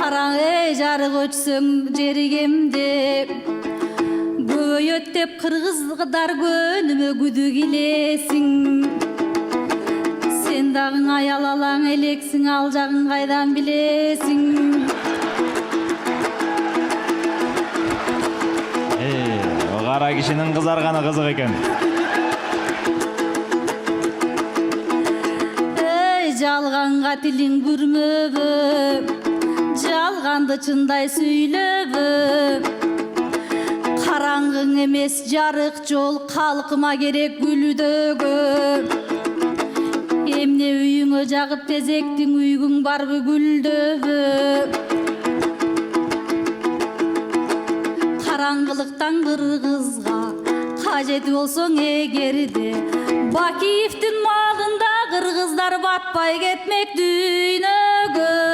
Қараң ей жарық өтсең жерігемде көбөйөт деп кыргыздар көнүмө күдү келесиң сен дагы аял алаң элексиң ал жагын кайдан билесиң Кара кишинин кызарганы кызык экен. Жалганга тилиң бүрмөбү жалганды чындай сүйлөбү караңгың эмес жарык жол калкыма керек гүлдөгө эмне үйүңө жагып тезектиң үйгүң барбы гүлдөбү караңгылыктан кыргызга кажет болсоң эгерде Бакиевдин малында кыргыздар батпай кетмек дүйнөгө